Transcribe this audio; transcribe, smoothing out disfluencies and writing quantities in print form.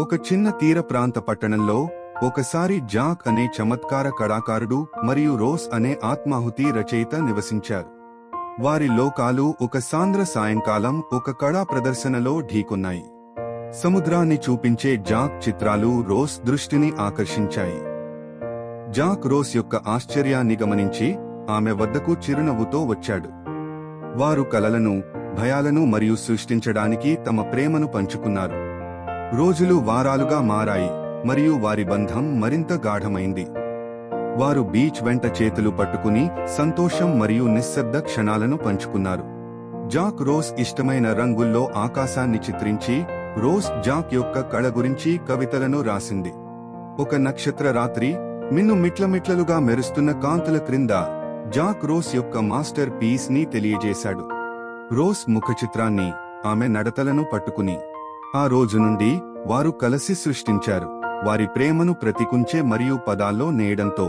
ఒక చిన్న తీర ప్రాంత పట్టణంలో ఒకసారి జాక్ అనే చమత్కార కళాకారుడు మరియు రోస్ అనే ఆత్మాహుతి రచయిత నివసించారు. వారి లోకాలు ఒక సాంద్ర సాయంకాలం ఒక కళా ప్రదర్శనలో ఢీకొన్నాయి. సముద్రాన్ని చూపించే జాక్ చిత్రాలు రోస్ దృష్టిని ఆకర్షించాయి. జాక్ రోస్ యొక్క ఆశ్చర్యాన్ని గమనించి ఆమె వద్దకు చిరునవ్వుతో వచ్చాడు. వారు కలలను, భయాలను మరియు సృష్టించడానికి తమ ప్రేమను పంచుకున్నారు. రోజులు వారాలుగా మారాయి మరియు వారి బంధం మరింత గాఢమైంది. వారు బీచ్ వెంట చేతులు పట్టుకుని సంతోషం మరియు నిశ్శబ్ద క్షణాలను పంచుకున్నారు. జాక్ రోస్ ఇష్టమైన రంగుల్లో ఆకాశాన్ని చిత్రించి, రోస్ జాక్ యొక్క కళ గురించి కవితలను రాసింది. ఒక నక్షత్ర రాత్రి మిట్లమిట్లలుగా మెరుస్తున్న కాంతుల క్రింద జాక్ రోస్ యొక్క మాస్టర్ పీస్ ని తెలియజేశాడు. రోస్ ముఖచిత్రాన్ని, ఆమె నడతలను పట్టుకుని ఆ రోజు నుండి వారు కలిసి సృష్టించారు, వారి ప్రేమను ప్రతికుంచే మరియు పదాల్లో నేయడంతో.